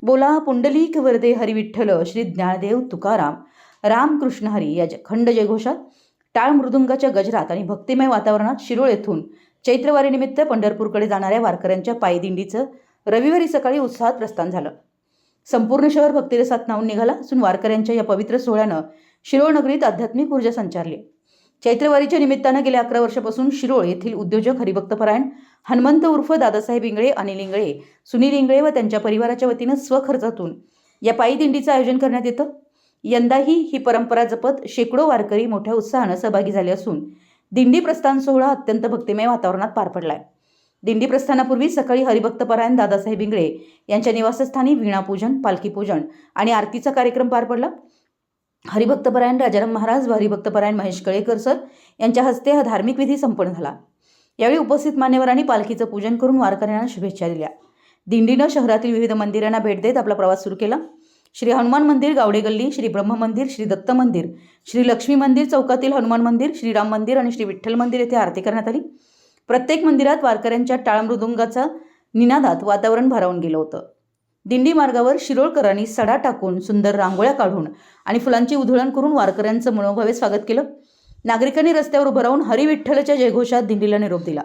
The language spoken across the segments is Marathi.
बोला पुंडलिक वरदे हरिविठ्ठल श्री ज्ञानदेव तुकाराम रामकृष्ण हरी या खंड जयघोषात टाळ मृदुंगाच्या गजरात आणि भक्तिमय वातावरणात शिरोळ येथून चैत्रवारीनिमित्त पंढरपूरकडे जाणाऱ्या वारकऱ्यांच्या पायी दिंडीचं रविवारी सकाळी उत्साहात प्रस्थान झालं. संपूर्ण शहर भक्तिरसात न्हाऊन निघाला असून वारकऱ्यांच्या या पवित्र सोहळ्यानं शिरोळ नगरीत आध्यात्मिक ऊर्जा संचारली. चैत्रवारीच्या निमित्तानं गेल्या 11 वर्षापासून शिरोळ येथील उद्योजक हरिभक्तपरायण हनुमंत उर्फ दादासाहेब इंगळे, अनिल इंगळे, सुनील इंगळे व त्यांच्या परिवाराच्या वतीनं स्वखर्चातून या पायी दिंडीचं आयोजन करण्यात येतं. यंदाही ही परंपरा जपत शेकडो वारकरी मोठ्या उत्साहानं सहभागी झाले असून दिंडी प्रस्थान सोहळा अत्यंत भक्तिमय वातावरणात पार पडलाय. दिंडी प्रस्थानापूर्वी सकाळी हरिभक्तपरायण दादासाहेब इंगळे यांच्या निवासस्थानी वीणापूजन, पालखीपूजन आणि आरतीचा कार्यक्रम पार पडला. हरिभक्तपरायण राजाराम महाराज व हरिभक्तपरायण महेश कळेकर सर यांच्या हस्ते हा धार्मिक विधी संपन्न झाला. यावेळी उपस्थित मान्यवरांनी पालखीचं पूजन करून वारकऱ्यांना शुभेच्छा दिल्या. दिंडीनं शहरातील विविध मंदिरांना भेट देत आपला प्रवास सुरू केला. श्री हनुमान मंदिर, गावडे गल्ली, श्री ब्रह्म मंदिर, श्री दत्त मंदिर, श्री लक्ष्मी मंदिर चौकातील हनुमान मंदिर, श्रीराम मंदिर आणि श्री विठ्ठल मंदिर येथे आरती करण्यात आली. प्रत्येक मंदिरात वारकऱ्यांच्या टाळ मृदुंगाचा निनादात वातावरण भारावून गेलं होतं. दिंडी मार्गावर शिरोळकरांनी सडा टाकून, सुंदर रांगोळ्या काढून आणि फुलांची उधळण करून वारकऱ्यांचं मनोभावे स्वागत केलं. नागरिकांनी रस्त्यावर उभं राहून हरिविठ्ठलच्या जयघोषात दिंडीला निरोप दिला.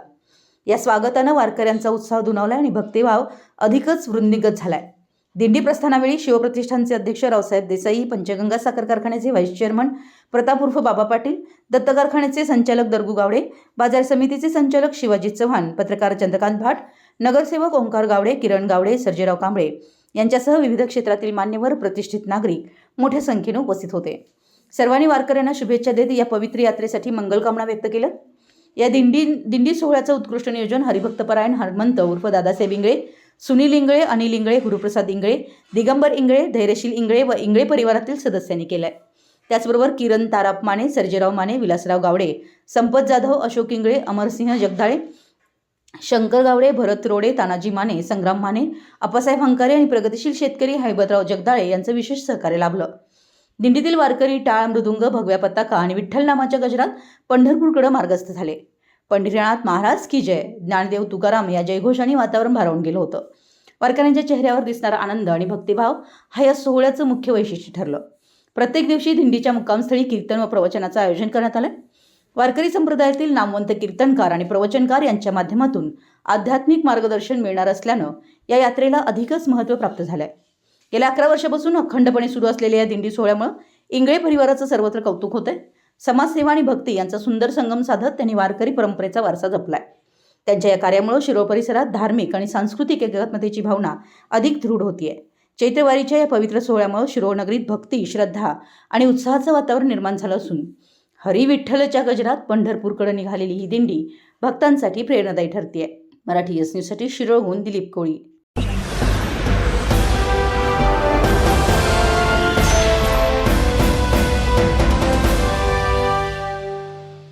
या स्वागतानं वारकऱ्यांचा उत्साह दुणावलाय आणि भक्तिभाव अधिकच वृद्धिंगत झालाय. दिंडी प्रस्थानावेळी शिवप्रतिष्ठानचे अध्यक्ष रावसाहेब देसाई, पंचगंगा साखर कारखान्याचे व्हाईस चेअरमन प्रताप उर्फ बाबा पाटील, दत्त कारखान्याचे संचालक दरगू गावडे, बाजार समितीचे संचालक शिवाजी चव्हाण, पत्रकार चंद्रकांत भाट, नगरसेवक ओंकार गावडे, किरण गावडे, सर्जेराव कांबळे यांच्यासह विविध क्षेत्रातील मान्यवर, प्रतिष्ठित नागरिक मोठ्या संख्येने उपस्थित होते. सर्वांनी वारकऱ्यांना शुभेच्छा देत या पवित्र यात्रेसाठी मंगलकामना व्यक्त केल्या. या दिंडी सोहळ्याचं उत्कृष्ट नियोजन हरिभक्तपरायण हनुमंत उर्फ दादासाहेब इंगळे, सुनील इंगळे, अनिल इंगळे, गुरुप्रसाद इंगळे, दिगंबर इंगळे, धैर्यशील इंगळे व इंगळे परिवारातील सदस्यांनी केलंय. त्याचबरोबर किरण ताराप माने, सर्जेराव माने, विलासराव गावडे, संपत जाधव, अशोक इंगळे, अमरसिंह जगदाळे, शंकर गावडे, भरत रोडे, तानाजी माने, संग्राम माने, अप्पासाहेब हंकारे आणि प्रगतिशील शेतकरी हैबतराव जगदाळे यांचं विशेष सहकार्य लाभलं. दिंडीतील वारकरी टाळ मृदुंग, भगव्या पताका आणि विठ्ठल नामाच्या गजरात पंढरपूरकडे मार्गस्थ झाले. पंढरीनाथ महाराज की जय, ज्ञानदेव तुकाराम या जयघोषाने वातावरण भारावून गेलं होतं. वारकऱ्यांच्या चेहऱ्यावर दिसणारा आनंद आणि भक्तिभाव हा या सोहळ्याचं मुख्य वैशिष्ट्य ठरलं. प्रत्येक दिवशी दिंडीच्या मुक्कामस्थळी कीर्तन व प्रवचनाचं आयोजन करण्यात आलं. वारकरी संप्रदायातील नामवंत कीर्तनकार आणि प्रवचनकार यांच्या माध्यमातून आध्यात्मिक मार्गदर्शन मिळणार असल्यानं या यात्रेला अधिकच महत्त्व प्राप्त झालंय. गेल्या 11 वर्षापासून अखंडपणे सुरू असलेल्या या दिंडी सोहळ्यामुळे इंगळे परिवाराचं सर्वत्र कौतुक होतंय. समाजसेवा आणि भक्ती यांचा सुंदर संगम साधत त्यांनी वारकरी परंपरेचा वारसा जपलाय. त्यांच्या या कार्यामुळे शिरोळ परिसरात धार्मिक आणि सांस्कृतिक एकात्मतेची भावना अधिक दृढ होतीये. चैत्रवारीच्या या पवित्र सोहळ्यामुळे शिरोळ नगरीत भक्ती, श्रद्धा आणि उत्साहाचं वातावरण निर्माण झालं असून हरिविठ्ठलच्या गजरात पंढरपूरकडे निघालेली ही दिंडी भक्तांसाठी प्रेरणादायी ठरतीये. मराठी एस न्यूजसाठी शिरोळहून दिलीप कोळी.